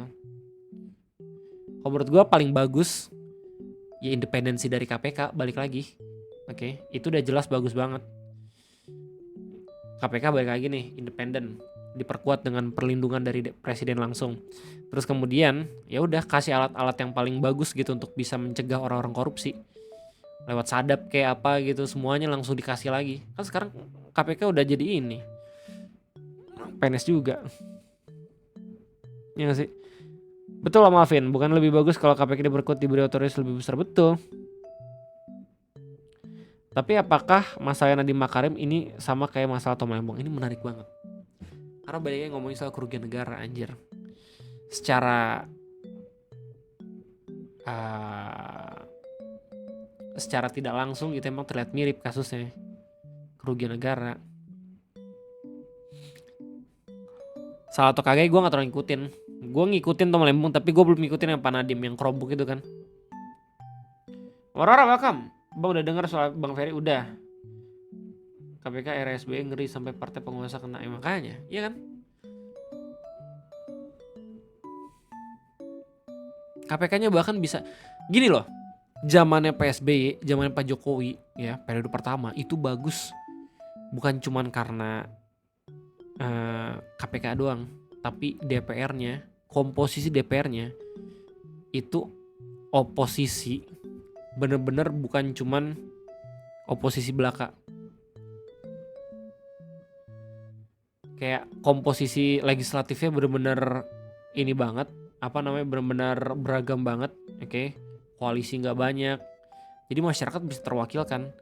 Kalau menurut gue paling bagus ya independensi dari KPK balik lagi. Oke, itu udah jelas bagus banget. KPK balik lagi nih, independen, diperkuat dengan perlindungan dari presiden langsung. Terus kemudian ya udah kasih alat-alat yang paling bagus gitu untuk bisa mencegah orang-orang korupsi. Lewat sadap kayak apa gitu, semuanya langsung dikasih lagi. Kan sekarang KPK udah jadi ini PNS juga. Ya gak sih? Betul lah Malvin, bukan lebih bagus kalau KPK diperkuat diberi otoritas lebih besar? Betul. Tapi apakah masalah Nadiem Makarim ini sama kayak masalah Tom Lembong? Ini menarik banget. Karena banyaknya ngomongin soal kerugian negara anjir. Secara tidak langsung itu emang terlihat mirip kasusnya. Kerugian negara. Salah atau kagak gue gak terlalu ngikutin. Gue ngikutin Tom Lembong tapi gue belum ngikutin yang Pak Nadiem yang kerobok itu kan. Warara welcome. Bang udah dengar soal Bang Ferry? Udah. KPK RSB ngeri sampai partai penguasa kena makanya. Iya kan? KPK-nya bahkan bisa gini loh. Zamannya PSBY, zamannya Pak Jokowi ya, periode pertama itu bagus. Bukan cuman karena KPK doang, tapi DPR-nya, komposisi DPR-nya itu oposisi. Bener-bener bukan cuman oposisi belaka. Kayak komposisi legislatifnya bener-bener ini banget, bener-bener beragam banget. Oke. Koalisi nggak banyak, jadi masyarakat bisa terwakilkan.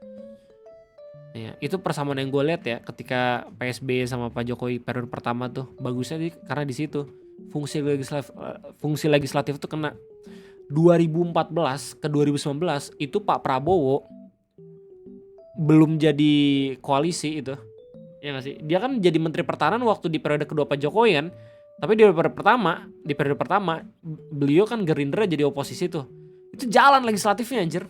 Ya, itu persamaan yang gue lihat ya ketika PSBY sama Pak Jokowi periode pertama tuh bagusnya karena di situ fungsi legislatif itu kena. 2014 ke 2019 itu Pak Prabowo belum jadi koalisi itu. Ya gak sih? Dia kan jadi Menteri Pertahanan waktu di periode kedua Pak Jokowi kan. Tapi di periode pertama beliau kan Gerindra jadi oposisi tuh. Itu jalan legislatifnya anjir.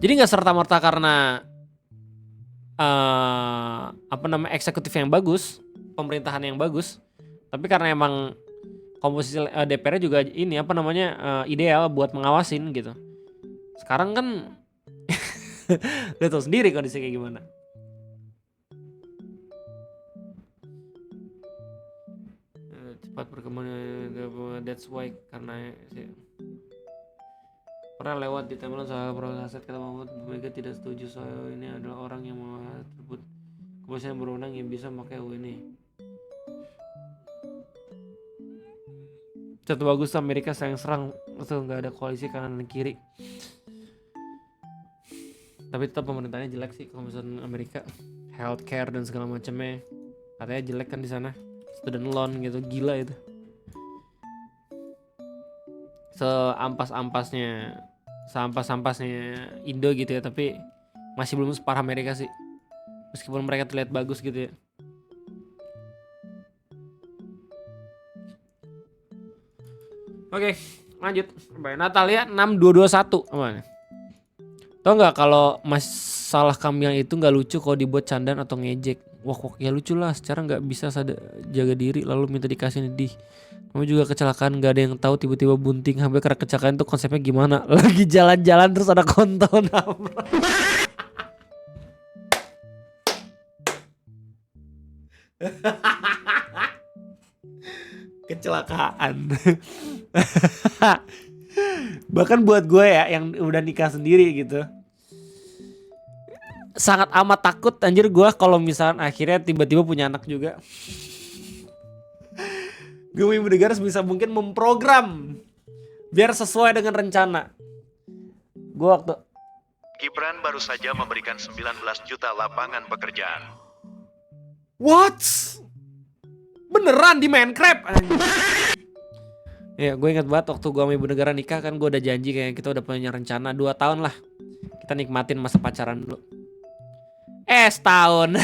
Jadi gak serta-merta karena eksekutif yang bagus, pemerintahan yang bagus, tapi karena emang komposisi DPR juga ini ideal buat mengawasin gitu. Sekarang kan udah tau sendiri kondisi kayak gimana. Cepat berkembang, that's why, karena pernah lewat di timeline soal proses kata Mahfud Mega tidak setuju soal ini adalah orang yang mau tersebut kepolisian berwenang yang bisa pakai ini. Satu bagus Amerika serang itu nggak ada koalisi kanan dan kiri. Tapi tetap pemerintahnya jelek sih kalau misalnya Amerika, healthcare dan segala macamnya katanya jelek kan di sana, student loan gitu, gila itu. Seampas-ampasnya Indo gitu ya, tapi masih belum separah Amerika sih, meskipun mereka terlihat bagus gitu ya. Oke, lanjut. Natalia 6221 apa? Tau nggak kalau masalah Kamil itu nggak lucu kalau dibuat candaan atau ngejek? Wah kok ya lucu lah, secara nggak bisa jaga diri lalu minta dikasih di. Kamu juga kecelakaan nggak ada yang tahu tiba-tiba bunting sampai karena kecelakaan itu konsepnya gimana? Lagi jalan-jalan terus ada kontol nabrak. Kecelakaan. Bahkan buat gue ya yang udah nikah sendiri gitu, sangat amat takut anjir gue kalau misalkan akhirnya tiba-tiba punya anak juga. Gue ibu negara sebisa mungkin memprogram biar sesuai dengan rencana. Gue waktu Gibran baru saja memberikan 19 juta lapangan pekerjaan. What? Beneran di Minecraft? Ya gue ingat banget waktu gue sama ibu negara nikah kan, gue udah janji kayak kita udah punya rencana 2 tahun lah kita nikmatin masa pacaran dulu. Setahun.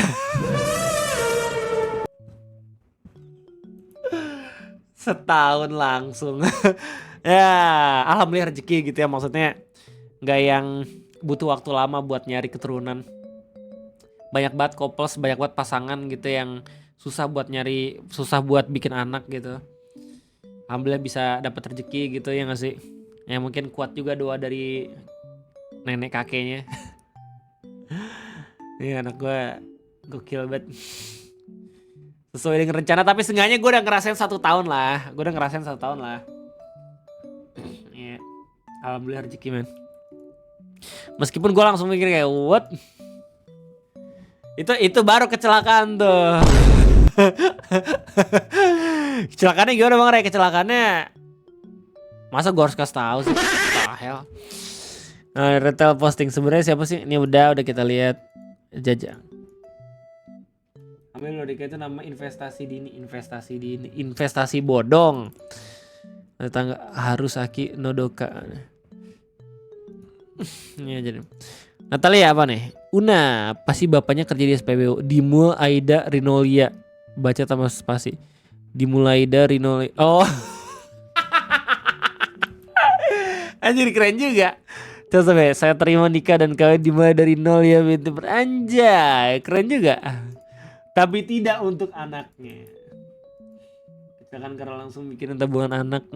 Setahun langsung. Ya alhamdulillah rezeki gitu ya, maksudnya gak yang butuh waktu lama buat nyari keturunan. Banyak banget couples, banyak banget pasangan gitu yang susah buat bikin anak gitu. Alhamdulillah bisa dapat rezeki gitu ya gak sih? Ya mungkin kuat juga doa dari nenek kakeknya. Ini anak gue gokil banget. Sesuai dengan rencana, tapi seenggaknya gue udah ngerasain 1 tahun lah. Ya, alhamdulillah rezeki men. Meskipun gue langsung mikir kayak what? Itu baru kecelakaan tuh. Kecelakaannya gimana bang Ray? Kecelakaannya masa gue harus kasih tahu sih? Hell. Nah, retail posting sebenarnya siapa sih? Ini udah kita lihat. Jajang. Ambil logika itu nama investasi dini, investasi bodong. Tetangga harus Aki Nodoka. Ini aja nih. Natalia apa nih? Una, pasti bapaknya kerja di SPBU. Dimul Aida Rinolia. Baca tambah spasi. Dimul Aida Rinolia. Oh. Anjir keren juga. Terus sampai saya terima nikah dan kawin dimulai dari nol ya binti beranjay. Keren juga. Tapi tidak untuk anaknya. Kita kan karena langsung mikirin tabungan anak.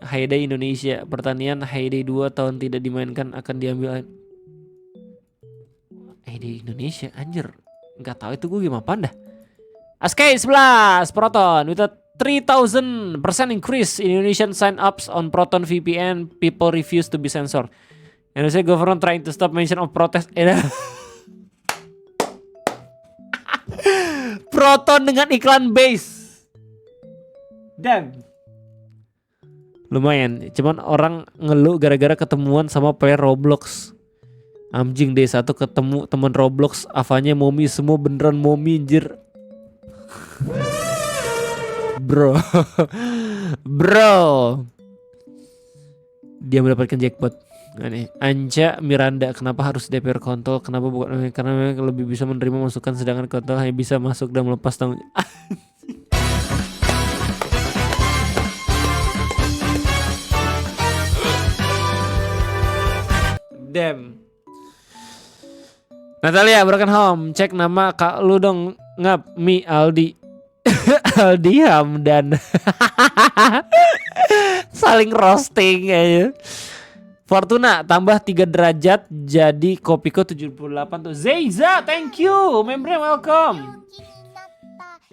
Hayday Indonesia. Pertanian Hayday 2 tahun tidak dimainkan akan diambil. Hayday Indonesia anjir. Gak tahu itu gue gimana dah. Askay 11 Proton with a 3000% increase in Indonesian sign-ups on Proton VPN. People refuse to be censored. Indonesia government trying to stop mention of protest. Proton dengan iklan base. Dan lumayan, cuman orang ngeluh gara-gara ketemuan sama player Roblox. Anjing D1 ketemu teman Roblox, avanya momi semua beneran momi anjir. Bro. Bro. Dia mendapatkan jackpot. Aneh. Anca Miranda, kenapa harus DPR kontol? Kenapa bukan? Karena memang lebih bisa menerima masukan, sedangkan kontol hanya bisa masuk dan melepas tanggung. Damn. Natalia, broken home. Cek nama kak lu dong. Ngap, Mi, Aldi. Aldi Hamdan. Saling roasting aja. Fortuna tambah 3 derajat jadi Kopiko 78 tuh. Zeiza, thank you. Membre welcome.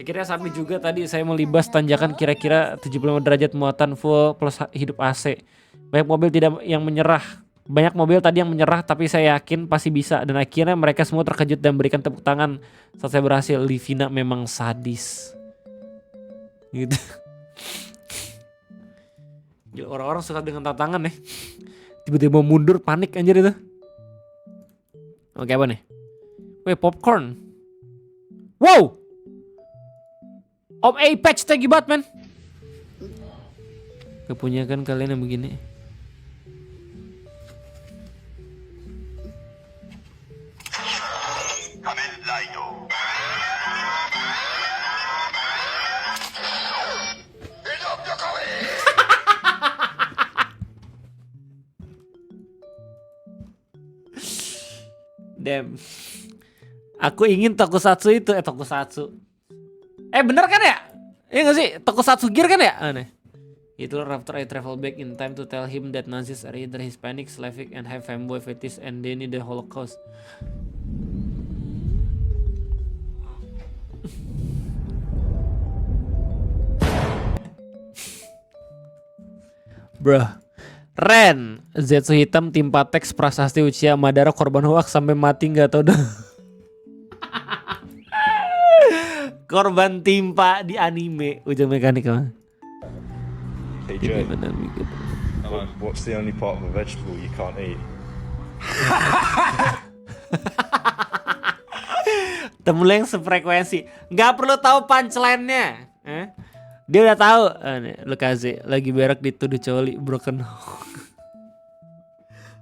Akhirnya sampai juga tadi saya mau libas tanjakan kira-kira 75 derajat muatan full plus hidup AC. Banyak mobil tidak yang menyerah. Banyak mobil tadi yang menyerah, tapi saya yakin pasti bisa. Dan akhirnya mereka semua terkejut dan berikan tepuk tangan saat saya berhasil. Livina memang sadis. Gitu. Gila, orang-orang suka dengan tantangan nih. Tiba-tiba mundur, panik anjir itu. Oke, apa nih? Wih, popcorn. Wow! Om Apex, thank you banget, man. Kepunyakan kalian yang begini. Damn. Aku ingin tokusatsu itu. Tokusatsu. Bener kan ya? Iya gak sih? Tokusatsu Gear kan ya? Aneh. Itulah after I travel back in time to tell him that Nazis are either Hispanic, Slavic, and have femboy fetish and they need the Holocaust. Bruh. Ren, Zetsu hitam, tim Patex, Prasasti Uchiha, Madara, korban hoax sampai mati nggak tahu dah. Korban timpa di anime ujung mekanik mah. Hey Jay, what's the only part of a vegetable you can't eat? Temu yang sefrekuensi, nggak perlu tahu punchline-nya. Dia udah tahu. Lukaze lagi berak dituduh coli broken home.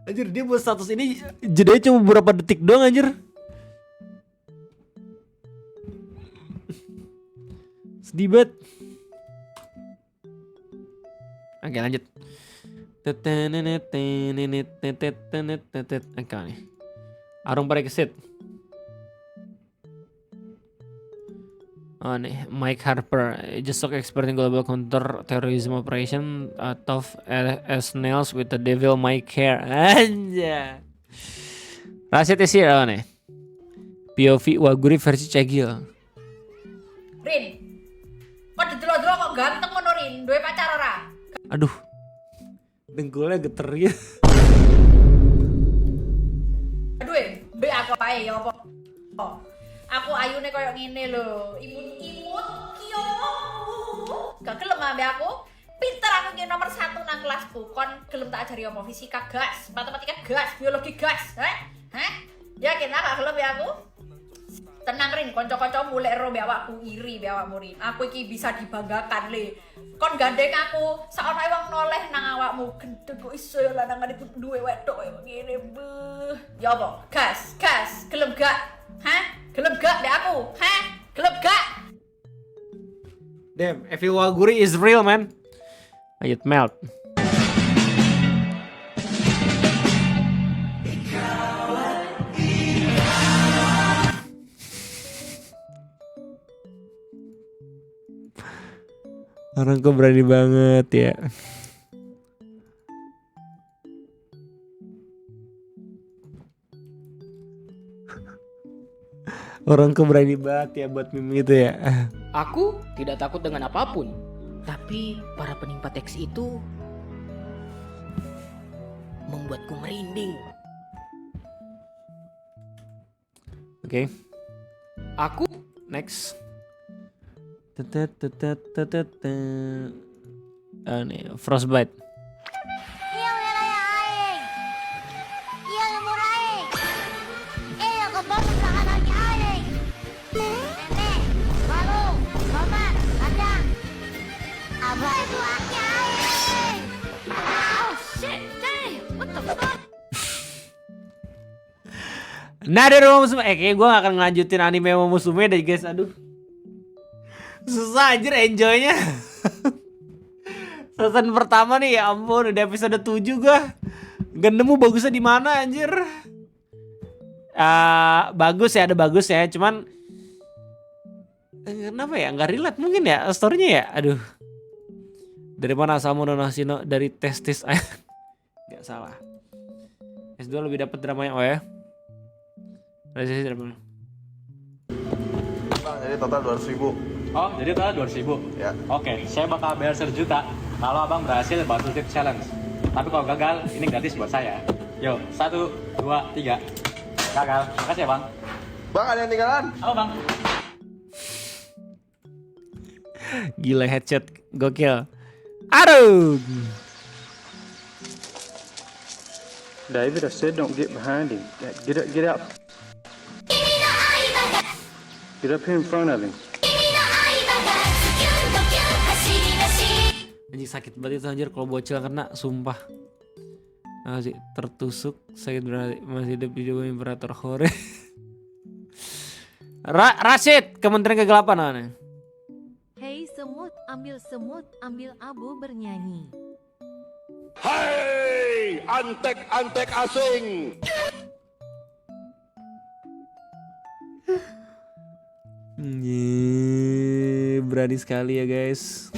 Anjir, dia buat status ini jedanya cuma beberapa detik doang anjir. Sedih banget. Oke, lanjut. Oke nih. Arung Parekesit. Oh nih, Mike Harper, just so expert in global counter terrorism operation, tough as nails with the devil Mike hair. Anja. Rasid is here, oh nih. POV Waguri versi Cegil. Rin, kok didelok-delok kok ganteng ngono Rin, duwe pacar ora? Aduh, dengkulnya geter gitu. Aduh, be aku ae ya apa? Oh. Aku ayune koyo ngene lho, imut-imut kiyo. Gak gelem ambek aku. Pinter aku ki nomor 1 nang kelasku. Kon gelem tak ajari apa? Fisika gas, matematika gas, biologi gas. Hah? Yakin gak gelem ya aku? Tenang Rin, kanca-kanca mulai ro mbek awakku iri mbek awakmu Rin. Aku iki bisa dibanggakan le. Kon gandeng aku, saono wong noleh nang awakmu. Gendeng kok iso ya lanangan iku duwe wedok koyo ngene beuh. Ya apa? Gas, gelem gak? Hah? Gelem gak mbek aku? Hah? Gelem gak? Damn, Evil Waguri is real, man. Ayat melt. Orang kok berani banget ya. Orang kok berani banget ya buat meme itu ya. Aku tidak takut dengan apapun, tapi para penimpa teks itu membuatku merinding. Oke. Aku Next. Nih, Frostbite. Nah dari Musume, kayaknya gue gak akan ngelanjutin anime sama Musume deh guys, aduh. Susah anjir enjoynya. Season pertama nih ya ampun, udah episode 7 gue. Gak nemu bagusnya di mana anjir. Bagus ya, ada bagus ya, cuman kenapa ya, gak relate mungkin ya storynya ya, aduh. Dari mana asalmu Nonashino? Dari testis ayah. Gak salah. S2 lebih dapat dramanya, oh ya. Resesi dramanya. Bang, jadi total 200.000. Oh, jadi total 200.000? Ya. Oke, saya bakal bayar 1 juta kalau abang berhasil bantu tip challenge. Tapi kalau gagal, ini gratis buat saya. Yo, 1, 2, 3. Gagal. Makasih ya bang. Bang, ada yang tinggalan? Halo bang. Gila headshot, gokil. Aduh. David, I said don't get behind him. Get up, get up. Get up here in front of him. Anjing sakit banget itu anjir kalau bocil kena, sumpah. Masih tertusuk, sakit berarti masih hidup di bawah Imperator Hore. Rashid, Kementerian Kegelapan mana? Hei semut, ambil abu bernyanyi. Hai, antek-antek asing. Berani sekali ya guys.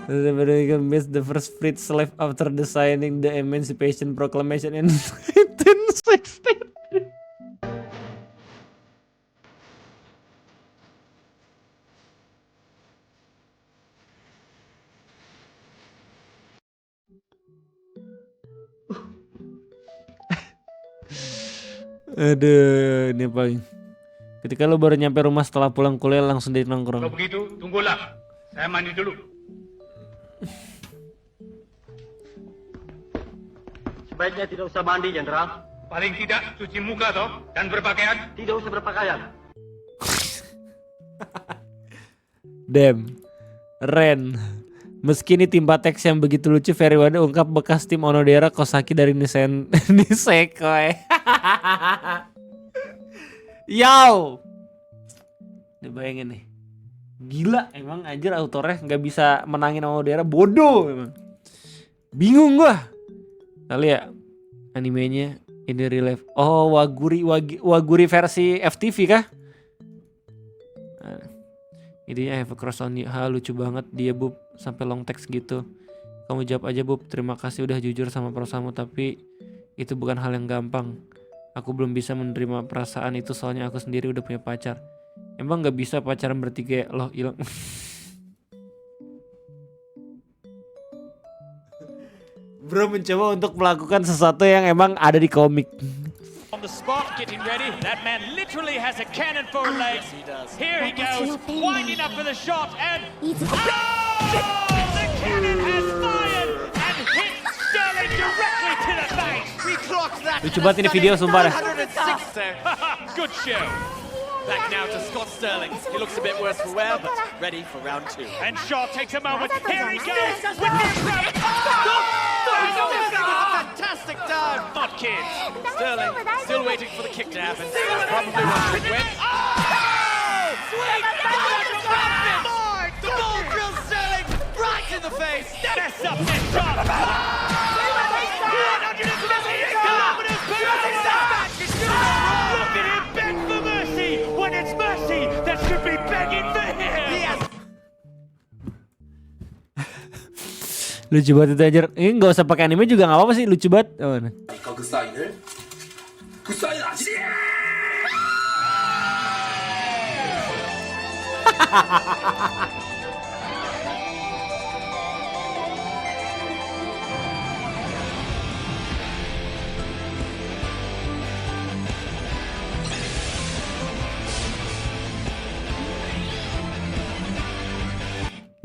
The first freed slave after the signing the Emancipation Proclamation in 1916. Aduh, ini paling. Ketika lo baru nyampe rumah setelah pulang kuliah langsung di nongkrong. Kalau begitu, tunggulah. Saya mandi dulu. Sebaiknya tidak usah mandi, Jenderal. Paling tidak cuci muka toh dan berpakaian. Tidak usah berpakaian. Damn, Ren. Meski ini tim Batex yang begitu lucu, Feriwada ungkap bekas tim Onodera Kosaki dari Nisekoi. Yo, nih bayangin nih, gila emang anjir autornya nggak bisa menangin Onodera, bodoh emang. Bingung gua. Kali ya animenya ini real life. Oh Waguri versi FTV kah? Idenya I have a crush on you. Lucu banget dia Bub, sampai long text gitu. Kamu jawab aja Bub, terima kasih udah jujur sama perasaanmu, tapi itu bukan hal yang gampang. Aku belum bisa menerima perasaan itu soalnya aku sendiri udah punya pacar. Emang gak bisa pacaran bertiga loh, hilang. Bro mencoba untuk melakukan sesuatu yang emang ada di komik. On the spot, getting ready. That man literally has a cannon for a leg. Yes, he does. Here he goes, winding up for the shot, and oh! The cannon has fired and hit Sterling directly to the face. We clocked that. Lucu banget ini video sumpah dah. Good show. Back now to Scott Sterling. He looks a bit worse for wear, but ready for round 2. And Shaw takes a moment. Here he goes with the approach. Fantastic dive! Not kids. Sterling still waiting for the kick to happen. Probably won't win. Oh! Sweet! The ball drills Sterling right in the face. Mess up this shot. 158 kilometers per hour. Look at him beg for mercy. When it's mercy, that should be begging for him. Yes. Lucu banget itu anjir. Ini gak usah pakai anime juga gak apa-apa sih, lucu banget. Oh, nah.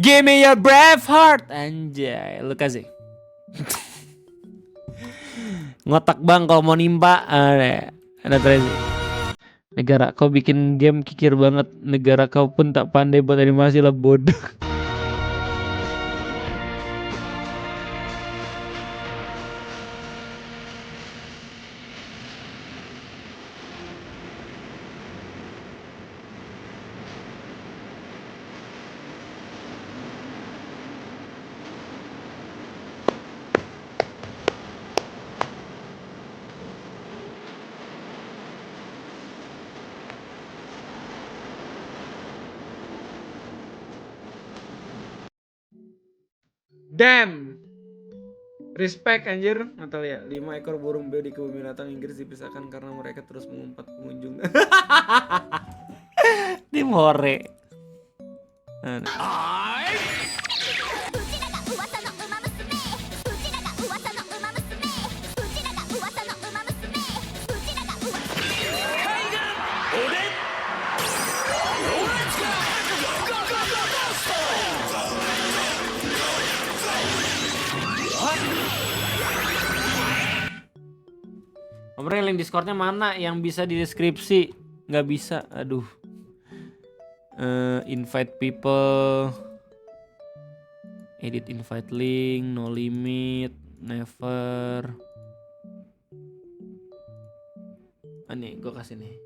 Give me your brave heart. Anjay, lu kasih. Ngotak bang kalau mau nimpa. Ada Tracy. Negara kau bikin game kikir banget. Negara kau pun tak pandai buat animasi lah, bodoh. Damn. Respect anjir. Natalia, 5 ekor burung beo di kebun binatang Inggris dipisahkan karena mereka terus mengumpat pengunjung. Tim hore. Nomor link Discordnya mana yang bisa di deskripsi? Nggak bisa, aduh. Invite people, edit invite link, no limit, never. Nih, gue kasih nih.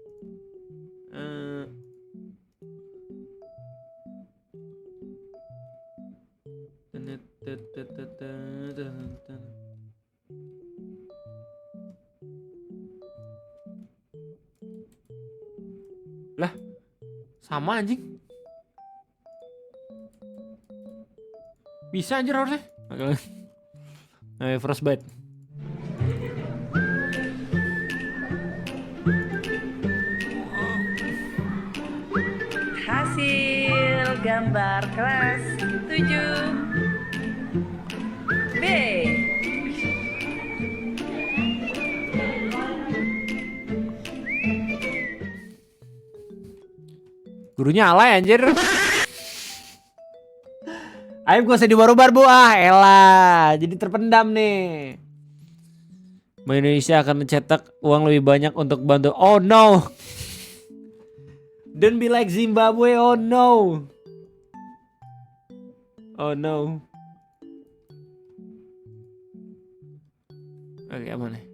Lah, sama anjing. Bisa anjir harusnya. Frostbite. Hasil gambar kelas 7 B. Gurunya alay anjir. Ayo gak usah dibaru-baru bu. Elah. Jadi terpendam nih. Bank Indonesia akan mencetak uang lebih banyak untuk bantu. Oh no. Don't be like Zimbabwe. Oh no. Oh no. Oke, aman nih.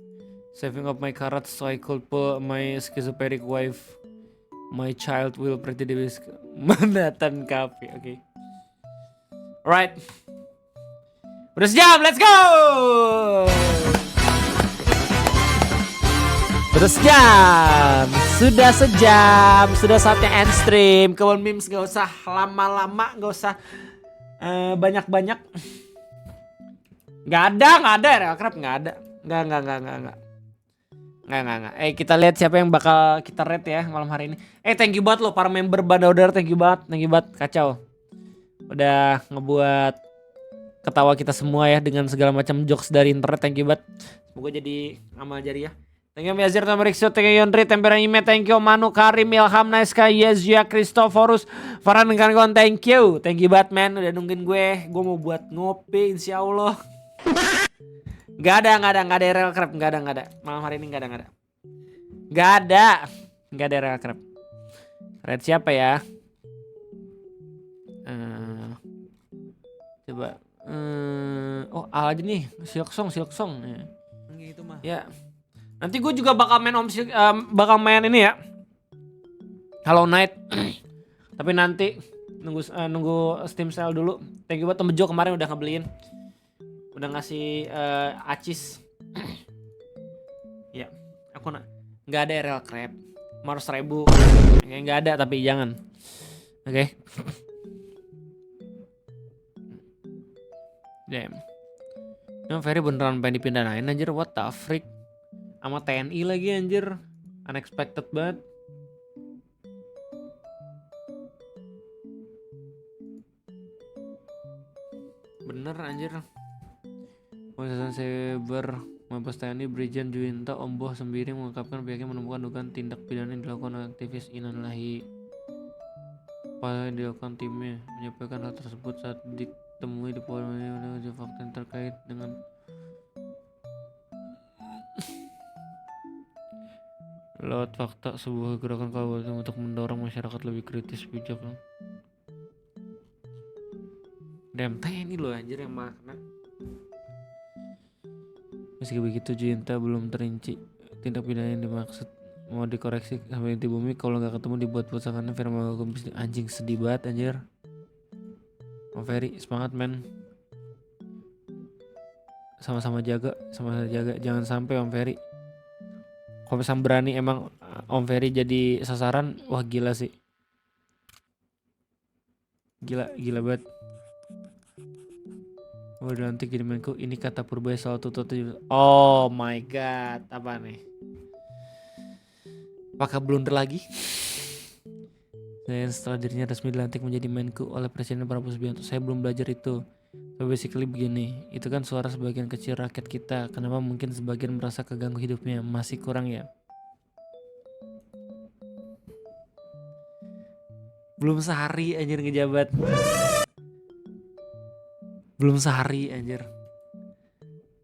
Saving up my carrots so I could pull my schizophrenic wife. My child will pretty devious. Manhattan Cafe. Oke. Alright. Udah sejam, let's go. Udah sejam. Sudah saatnya end stream. Kebun memes gak usah lama-lama, gak usah banyak-banyak. Gak ada Real Crab, gak ada. Enggak. Kita lihat siapa yang bakal kita rate ya malam hari ini. Thank you banget lo para member Bandodar, thank you banget, kacau. Udah ngebuat ketawa kita semua ya dengan segala macam jokes dari internet, thank you banget. Semoga jadi amal jariah. Thank you Yazir Tamarikso, thank you Yondri, Tempera Ime, thank you Manu, Karim, Ilham, Naiska, Yezia, Kristoforus, Farhan dan kawan-kawan, thank you banget man, udah nungguin gue mau buat ngopi insyaallah. Gak ada Real Crab, gak ada. Malam hari ini gak ada. Gak ada Real Crab. Red siapa ya? Coba. Oh Al aja nih, Silksong. Gitu mah. Ya. Nanti gue juga bakal main ini ya. Hollow Knight. Tapi nanti nunggu Steam sale dulu. Thank you buat Tom Bejo kemarin udah ngebeliin. Udah ngasih acis. Ya, aku nggak ada Real Crab. Mars 1000. Nggak ada tapi jangan. Oke. Damn. Yang Ferry beneran pengen dipindahin anjir, what the freak. Sama TNI lagi anjir. Unexpected banget. Bener anjir. Pengasasan Cyber Mabes TNI Brigjen Juwinta Omboh Sembiring mengungkapkan pihaknya menemukan dugaan tindak pidana yang dilakukan aktivis Innalillahi. Apa yang dilakukan timnya menyampaikan hal tersebut saat ditemui di Polda dengan fakta yang terkait dengan lewat fakta sebuah gerakan kabupaten untuk mendorong masyarakat lebih kritis bijak. Damn TNI loh anjir yang makna. Meski begitu Juwinta belum terinci tindak pidana yang dimaksud mau dikoreksi sampai inti bumi, kalau nggak ketemu dibuat pusakannya firman hukum anjing. Sedih banget anjir. Om Ferry semangat men, sama-sama jaga jangan sampai Om Ferry kalau misalnya berani emang Om Ferry jadi sasaran, wah gila sih, gila banget. Udah nanti kirimanku ini kata Purbaya soal tutup. Oh my god, apa nih? Apakah blunder lagi? Dan setelah dirinya resmi dilantik menjadi Menku oleh Presiden Prabowo Subianto, saya belum belajar itu. So basically begini, itu kan suara sebagian kecil rakyat kita. Kenapa mungkin sebagian merasa keganggu hidupnya? Masih kurang ya? Belum sehari anjir ngejabat. Belum sehari anjir.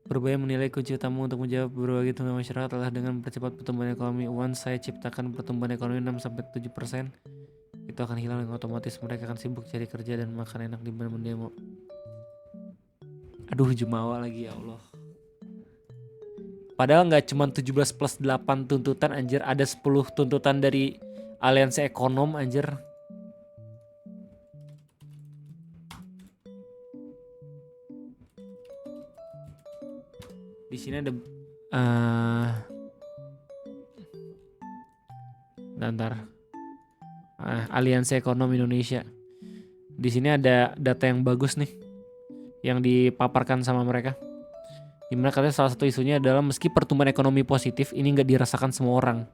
Purbaya menilai kunci utama untuk menjawab berbagai tuntutan masyarakat adalah dengan mempercepat pertumbuhan ekonomi. Once saya ciptakan pertumbuhan ekonomi 6-7%, itu akan hilang dengan otomatis. Mereka akan sibuk cari kerja dan makan enak dibanding mendemo. Aduh, jumawa lagi ya Allah. Padahal nggak cuma 17+8 tuntutan anjir, ada 10 tuntutan dari aliansi ekonom anjir. Di sini ada Aliansi Ekonom Indonesia. Di sini ada data yang bagus nih yang dipaparkan sama mereka. Dimana katanya salah satu isunya adalah meski pertumbuhan ekonomi positif, ini nggak dirasakan semua orang.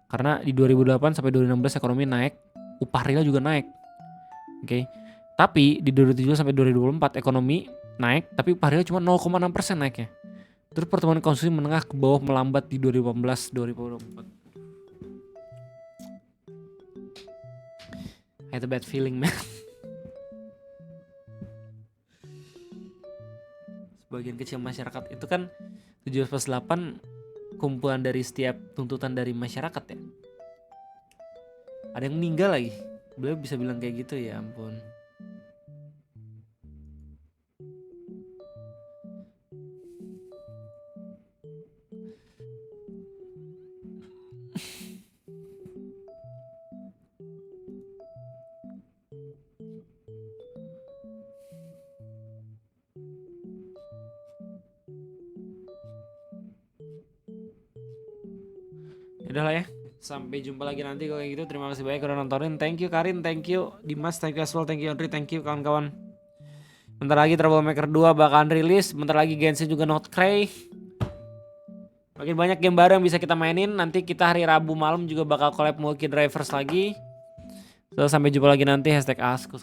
Karena di 2008 sampai 2016 ekonomi naik, upah real juga naik. Oke. Tapi di 2017 sampai 2024 ekonomi naik, tapi upah real cuma 0,6% naiknya. Terus pertumbuhan konsumsi menengah ke bawah melambat di 2018-2024. I had a bad feeling, man. Sebagian kecil masyarakat itu kan 17+8 kumpulan dari setiap tuntutan dari masyarakat ya. Ada yang meninggal lagi. Beliau bisa bilang kayak gitu, ya ampun. Udah lah ya, sampai jumpa lagi nanti kalau kayak gitu. Terima kasih banyak udah nontonin. Thank you Karin, thank you Dimas, thank you as well, thank you Andri, thank you kawan-kawan. Bentar lagi Troublemaker 2 bakalan rilis, bentar lagi Genshin juga not cray. Makin banyak game baru yang bisa kita mainin. Nanti kita hari Rabu malam juga bakal collab Mulki Drivers lagi. So, sampai jumpa lagi nanti. #askus.